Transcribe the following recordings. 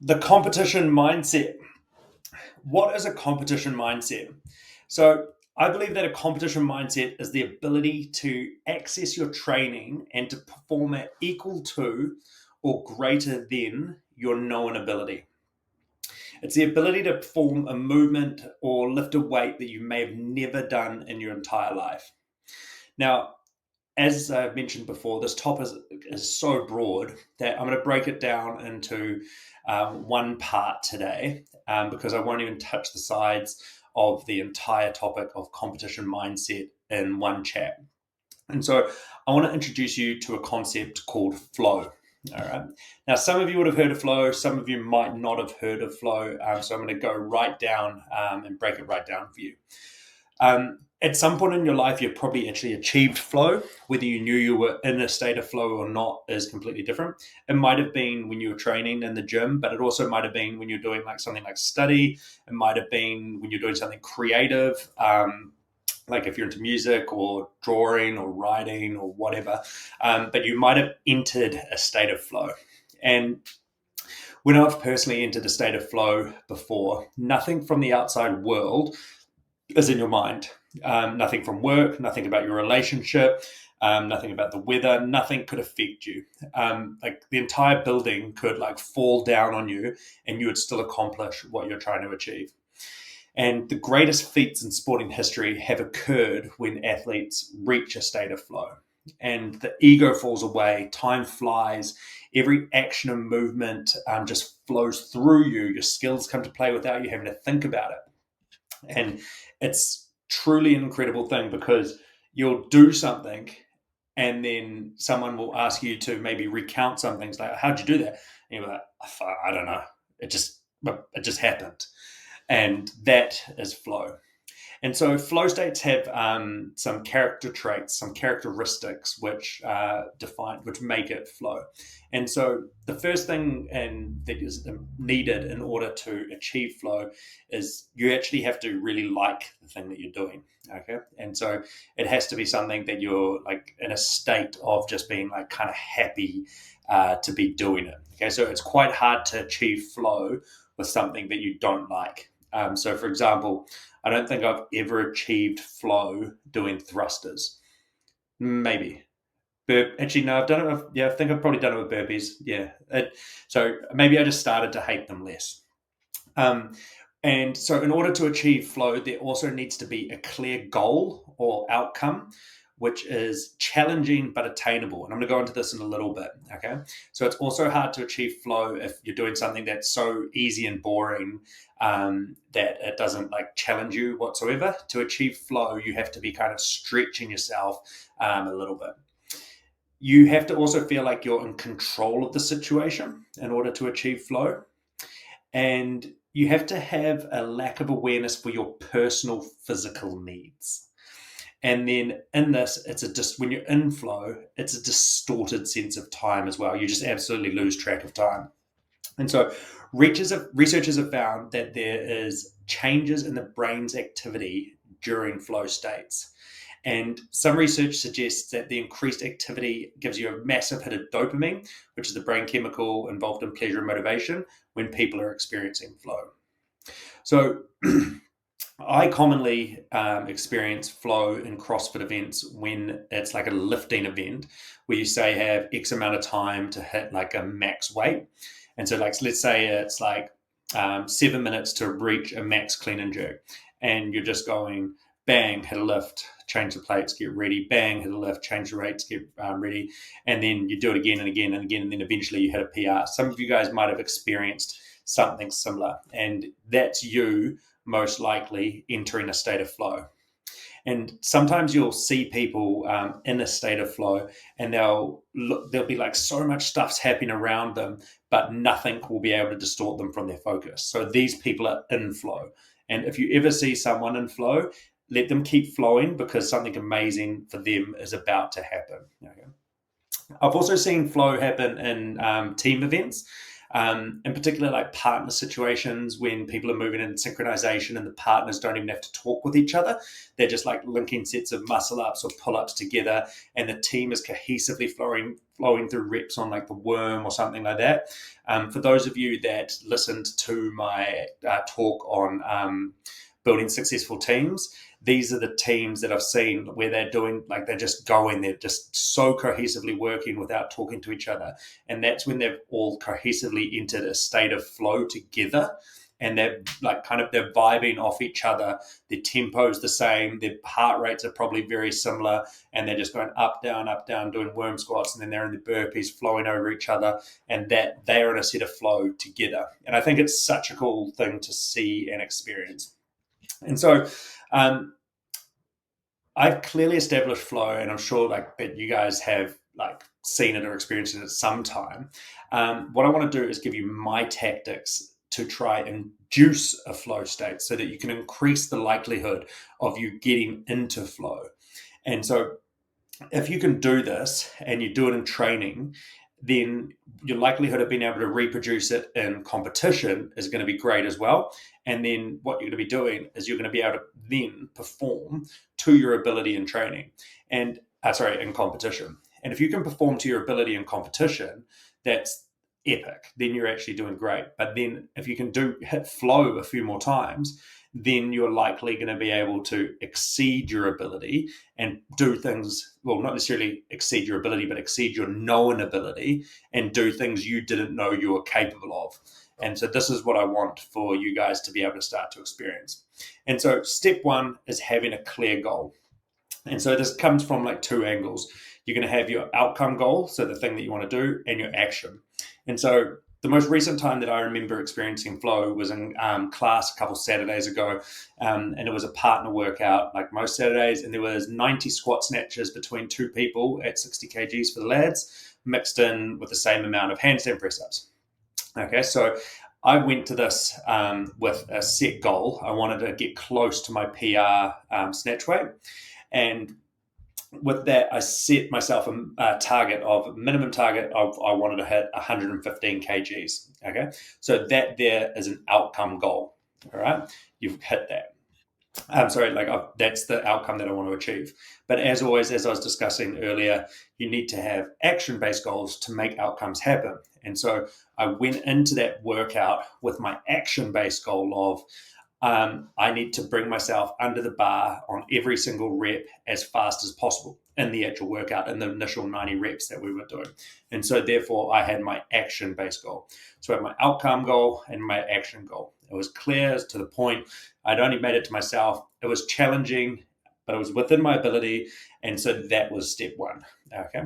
The competition mindset. What is a competition mindset? So, I believe that a competition mindset is the ability to access your training and to perform at equal to or greater than your known ability. It's the ability to perform a movement or lift a weight that you may have never done in your entire life. Now, as I've mentioned before, this topic is so broad that I'm going to break it down into one part today because I won't even touch the sides of the entire topic of competition mindset in one chat. And so I want to introduce you to a concept called flow. All right. Now, some of you would have heard of flow, some of you might not have heard of flow. So I'm going to go right down and break it right down for you. At some point in your life, you've probably actually achieved flow. Whether you knew you were in a state of flow or not is completely different. It might have been when you were training in the gym, but it also might have been when you're doing like something like study. It might have been when you're doing something creative, like if you're into music or drawing or writing or whatever. But you might have entered a state of flow. And when I've personally entered a state of flow before, nothing from the outside world is in your mind. Nothing from work, nothing about your relationship, nothing about the weather, nothing could affect you. Like the entire building could like fall down on you and you would still accomplish what you're trying to achieve. And the greatest feats in sporting history have occurred when athletes reach a state of flow. And the ego falls away, time flies, every action and movement just flows through you. Your skills come to play without you having to think about it. And it's truly an incredible thing because you'll do something and then someone will ask you to maybe recount something. It's like, how'd you do that? And you're like, I don't know. It just happened. And that is flow. And so flow states have some character traits, some characteristics which make it flow. And so the first thing that is needed in order to achieve flow is you actually have to really like the thing that you're doing. Okay. And so it has to be something that you're like in a state of just being like kind of happy to be doing it. Okay. So it's quite hard to achieve flow with something that you don't like. So for example, I don't think I've ever achieved flow doing thrusters. Maybe. Actually, no, I've done it. Yeah, I think I've probably done it with burpees. Yeah. So maybe I just started to hate them less. And so in order to achieve flow, there also needs to be a clear goal or outcome, which is challenging but attainable. And I'm going to go into this in a little bit. Okay. So it's also hard to achieve flow if you're doing something that's so easy and boring that it doesn't like challenge you whatsoever. To achieve flow, you have to be kind of stretching yourself a little bit. You have to also feel like you're in control of the situation in order to achieve flow. And you have to have a lack of awareness for your personal physical needs. And then in this, when you're in flow, it's a distorted sense of time as well. You just absolutely lose track of time. And so researchers have found that there is changes in the brain's activity during flow states. And some research suggests that the increased activity gives you a massive hit of dopamine, which is the brain chemical involved in pleasure and motivation when people are experiencing flow. So I commonly experience flow in CrossFit events when it's like a lifting event where you say have X amount of time to hit like a max weight. And so like, let's say it's like 7 minutes to reach a max clean and jerk. And you're just going bang, hit a lift, change the plates, get ready, bang, hit a lift, change the rates, get ready. And then you do it again and again and again. And then eventually you hit a PR. Some of you guys might have experienced something similar. And that's you most likely entering a state of flow. And sometimes you'll see people in a state of flow and there'll be like so much stuff's happening around them, but nothing will be able to distort them from their focus. So these people are in flow. And if you ever see someone in flow, let them keep flowing because something amazing for them is about to happen. Okay. I've also seen flow happen in team events. In particular, like partner situations when people are moving in synchronization and the partners don't even have to talk with each other. They're just like linking sets of muscle ups or pull ups together, and the team is cohesively flowing through reps on like the worm or something like that. For those of you that listened to my talk on building successful teams, these are the teams that I've seen where they're doing, like they're just going, they're just so cohesively working without talking to each other. And that's when they've all cohesively entered a state of flow together. And they're like they're vibing off each other. Their tempo is the same. Their heart rates are probably very similar. And they're just going up, down, doing worm squats. And then they're in the burpees flowing over each other. And that they are in a set of flow together. And I think it's such a cool thing to see and experience. And so I've clearly established flow, and I'm sure that you guys have seen it or experienced it at some time. What I want to do is give you my tactics to try and induce a flow state so that you can increase the likelihood of you getting into flow. And so if you can do this and you do it in training, then your likelihood of being able to reproduce it in competition is going to be great as well. And then what you're going to be doing is you're going to be able to then perform to your ability in training and in competition. And if you can perform to your ability in competition, that's epic. Then you're actually doing great. But then if you can hit flow a few more times, then you're likely going to be able to exceed your ability and do things, well, not necessarily exceed your ability, but exceed your known ability and do things you didn't know you were capable of. And so this is what I want for you guys to be able to start to experience. And so step one is having a clear goal. And so this comes from two angles. You're going to have your outcome goal, so the thing that you want to do, and your action. And so the most recent time that I remember experiencing flow was in class a couple Saturdays ago, and it was a partner workout like most Saturdays, and there was 90 squat snatches between two people at 60 kgs for the lads, mixed in with the same amount of handstand press-ups. Okay, so I went to this with a set goal. I wanted to get close to my PR snatch weight, and with that, I set myself a minimum target of I wanted to hit 115 kgs. Okay, so that there is an outcome goal. All right, you've hit that. That's the outcome that I want to achieve. But as always, as I was discussing earlier, you need to have action-based goals to make outcomes happen. And so I went into that workout with my action-based goal of I need to bring myself under the bar on every single rep as fast as possible in the actual workout, in the initial 90 reps that we were doing. And so therefore I had my action-based goal. So I had my outcome goal and my action goal. It was clear, to the point. I'd only made it to myself. It was challenging, but it was within my ability. And so that was step one. Okay.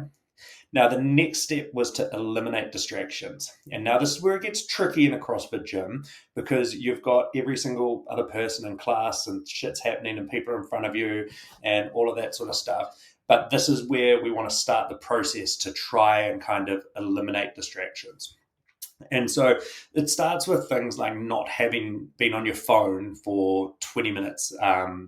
Now, the next step was to eliminate distractions. And now this is where it gets tricky in a CrossFit gym, because you've got every single other person in class and shit's happening and people are in front of you and all of that sort of stuff. But this is where we want to start the process to try and kind of eliminate distractions. And so it starts with things like not having been on your phone for 20 minutes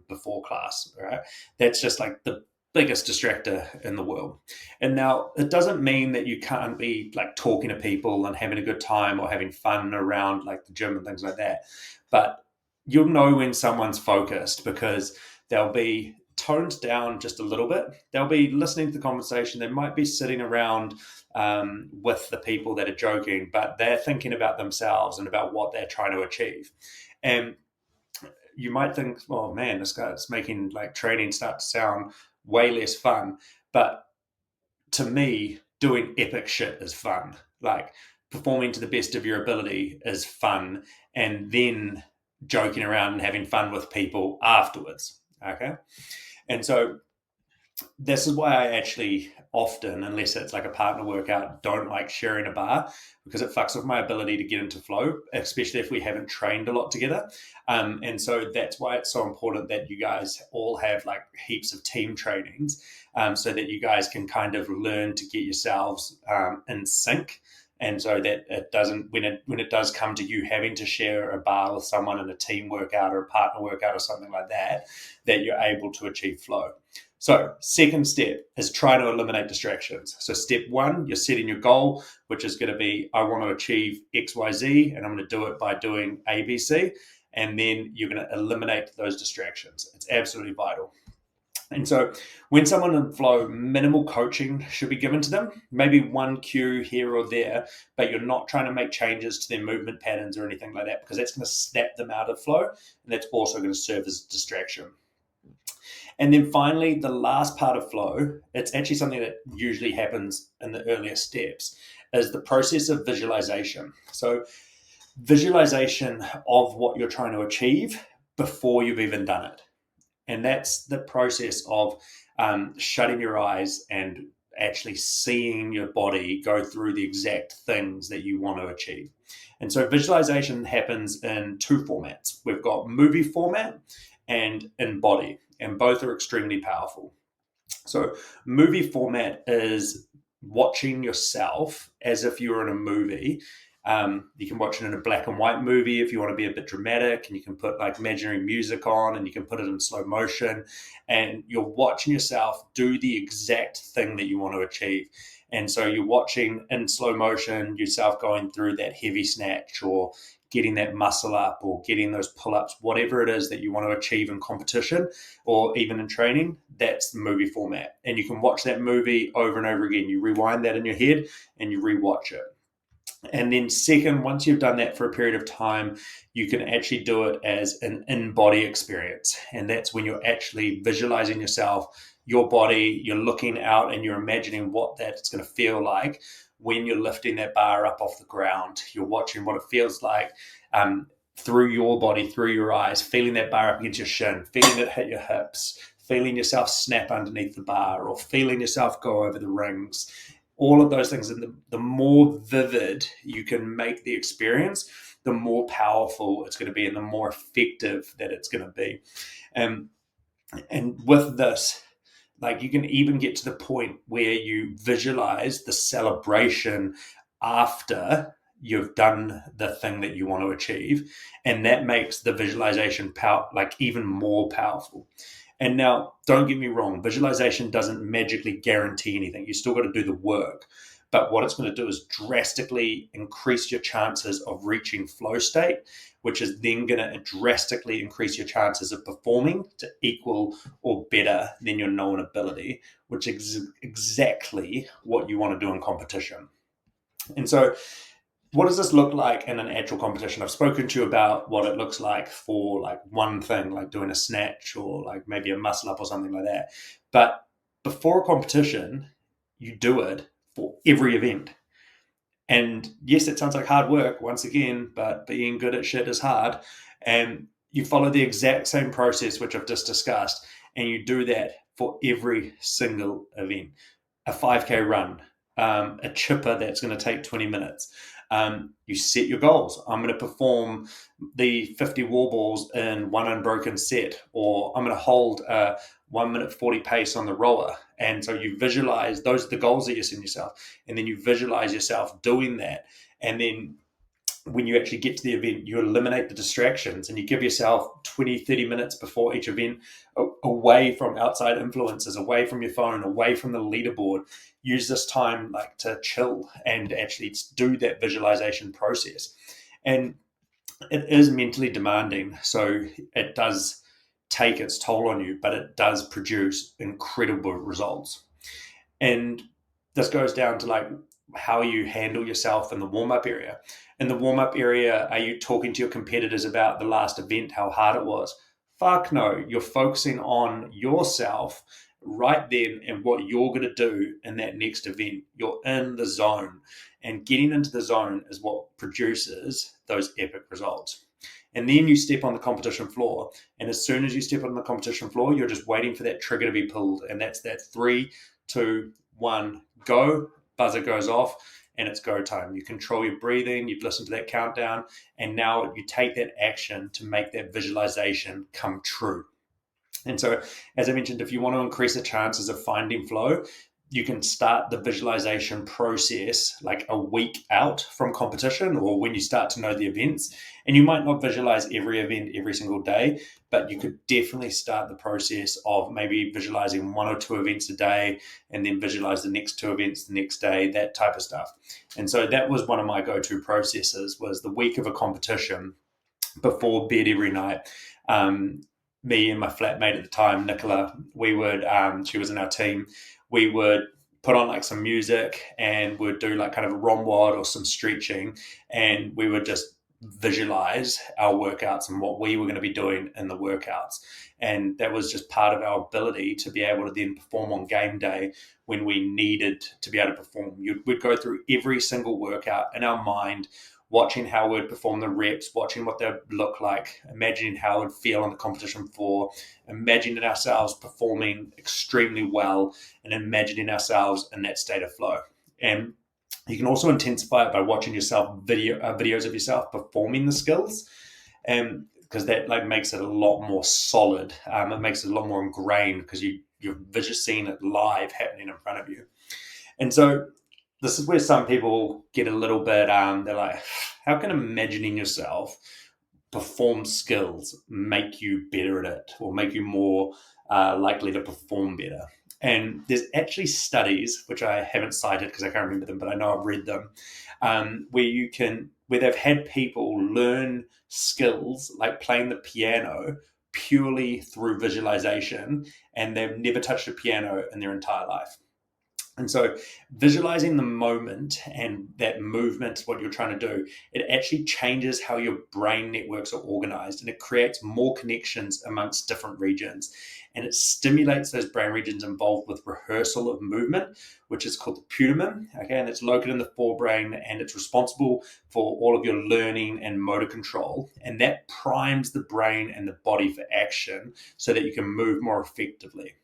before class, right? That's just like the biggest distractor in the world. And now it doesn't mean that you can't be talking to people and having a good time or having fun around the gym and things like that. But you'll know when someone's focused because they'll be toned down just a little bit. They'll be listening to the conversation. They might be sitting around with the people that are joking, but they're thinking about themselves and about what they're trying to achieve. And you might think, oh man, this guy's making training start to sound way less fun. But to me, doing epic shit is fun. Performing to the best of your ability is fun. And then joking around and having fun with people afterwards. Okay. And so this is why I actually often, unless it's a partner workout, don't like sharing a bar, because it fucks with my ability to get into flow, especially if we haven't trained a lot together. And so that's why it's so important that you guys all have heaps of team trainings, so that you guys can kind of learn to get yourselves in sync. And so that it doesn't, when it does come to you having to share a bar with someone in a team workout or a partner workout or something like that, that you're able to achieve flow. So, second step is try to eliminate distractions. So, step one, you're setting your goal, which is going to be, I want to achieve XYZ, and I'm going to do it by doing ABC. And then you're going to eliminate those distractions. It's absolutely vital. And so, when someone in flow, minimal coaching should be given to them, maybe one cue here or there, but you're not trying to make changes to their movement patterns or anything like that, because that's going to snap them out of flow. And that's also going to serve as a distraction. And then finally, the last part of flow, it's actually something that usually happens in the earlier steps, is the process of visualization. So, visualization of what you're trying to achieve before you've even done it. And that's the process of shutting your eyes and actually seeing your body go through the exact things that you want to achieve. And so visualization happens in two formats. We've got movie format and in body, and both are extremely powerful. So movie format is watching yourself as if you were in a movie. You can watch it in a black and white movie if you want to be a bit dramatic, and you can put like imaginary music on, and you can put it in slow motion, and you're watching yourself do the exact thing that you want to achieve. And so you're watching in slow motion yourself going through that heavy snatch, or getting that muscle up, or getting those pull-ups, whatever it is that you want to achieve in competition or even in training. That's the movie format. And you can watch that movie over and over again. You rewind that in your head and you rewatch it. And then second, once you've done that for a period of time, you can actually do it as an in-body experience. And that's when you're actually visualizing yourself, your body, you're looking out and you're imagining what that's going to feel like when you're lifting that bar up off the ground. You're watching what it feels like through your body, through your eyes, feeling that bar up against your shin, feeling it hit your hips, feeling yourself snap underneath the bar, or feeling yourself go over the rings. All of those things, and the more vivid you can make the experience, the more powerful it's going to be and the more effective that it's going to be. And with this, like, you can even get to the point where you visualize the celebration after you've done the thing that you want to achieve, and that makes the visualization like even more powerful. And now, don't get me wrong, visualization doesn't magically guarantee anything. You still got to do the work. But what it's going to do is drastically increase your chances of reaching flow state, which is then going to drastically increase your chances of performing to equal or better than your known ability, which is exactly what you want to do in competition. And so, what does this look like in an actual competition? I've spoken to you about what it looks like for like one thing, like doing a snatch or like maybe a muscle up or something like that. But before a competition, you do it for every event. And yes, it sounds like hard work once again, but being good at shit is hard. And you follow the exact same process, which I've just discussed, and you do that for every single event. A 5K run, a chipper that's going to take 20 minutes. You set your goals. I'm going to perform the 50 wall balls in one unbroken set, or I'm going to hold a 1 minute 40 pace on the rower. And so you visualize, those are the goals that you set yourself. And then you visualize yourself doing that. And then when you actually get to the event, you eliminate the distractions and you give yourself 20, 30 minutes before each event away from outside influences, away from your phone, away from the leaderboard. Use this time like to chill and actually do that visualization process. And it is mentally demanding, so it does take its toll on you, but it does produce incredible results. And this goes down to like how you handle yourself in the warm-up area. In the warm-up area, are you talking to your competitors about the last event, how hard it was? Fuck no. You're focusing on yourself right then and what you're going to do in that next event. You're in the zone, and getting into the zone is what produces those epic results. And then you step on the competition floor, and as soon as you step on the competition floor, you're just waiting for that trigger to be pulled, and that's that 3, 2, 1, go. Buzzer goes off, and it's go time. You control your breathing, you've listened to that countdown, and now you take that action to make that visualization come true. And so, as I mentioned, if you want to increase the chances of finding flow, you can start the visualization process like a week out from competition, or when you start to know the events. And you might not visualize every event every single day, but you could definitely start the process of maybe visualizing 1 or 2 events a day, and then visualize the next 2 events the next day, that type of stuff. And so that was one of my go-to processes, was the week of a competition before bed every night. Me and my flatmate at the time, Nicola, we would, she was in our team, we would put on like some music and we'd do like kind of a romwad or some stretching, and we would just visualize our workouts and what we were going to be doing in the workouts. And that was just part of our ability to be able to then perform on game day when we needed to be able to perform. We'd go through every single workout in our mind, watching how we'd perform the reps, watching what they'd look like, imagining how it would feel on the competition floor, imagining ourselves performing extremely well, and imagining ourselves in that state of flow. And you can also intensify it by watching yourself videos of yourself performing the skills, and because that like makes it a lot more solid. It makes it a lot more ingrained because you're visually seeing it live happening in front of you. And so this is where some people get a little bit, they're like, how can imagining yourself perform skills make you better at it, or make you more likely to perform better? And there's actually studies, which I haven't cited because I can't remember them, but I know I've read them, where they've had people learn skills like playing the piano purely through visualization, and they've never touched a piano in their entire life. And so visualizing the moment and that movement, what you're trying to do, it actually changes how your brain networks are organized, and it creates more connections amongst different regions. And it stimulates those brain regions involved with rehearsal of movement, which is called the putamen. Okay, and it's located in the forebrain, and it's responsible for all of your learning and motor control. And that primes the brain and the body for action so that you can move more effectively.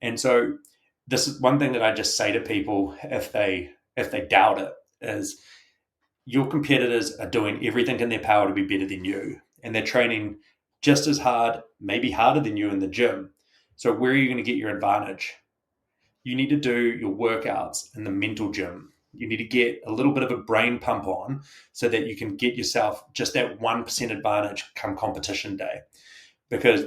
And so this is one thing that I just say to people if they doubt it, is your competitors are doing everything in their power to be better than you, and they're training just as hard, maybe harder than you in the gym. So where are you going to get your advantage? You need to do your workouts in the mental gym. You need to get a little bit of a brain pump on so that you can get yourself just that 1% advantage come competition day. Because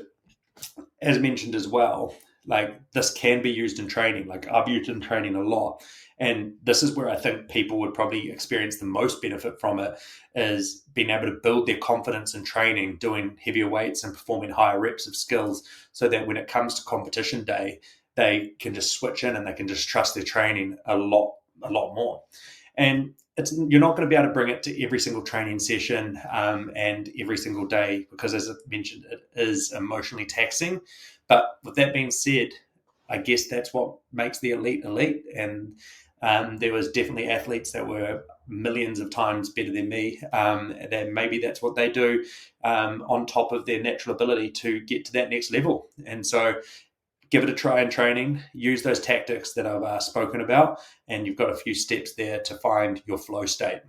as mentioned as well, like this can be used in training. Like I've used it in training a lot. And this is where I think people would probably experience the most benefit from it, is being able to build their confidence in training, doing heavier weights and performing higher reps of skills, so that when it comes to competition day, they can just switch in and they can just trust their training a lot more. And you're not going to be able to bring it to every single training session and every single day, because as I mentioned, it is emotionally taxing. But with that being said, I guess that's what makes the elite. And there was definitely athletes that were millions of times better than me. Then maybe that's what they do on top of their natural ability to get to that next level. And so give it a try in training, use those tactics that I've spoken about, and you've got a few steps there to find your flow state.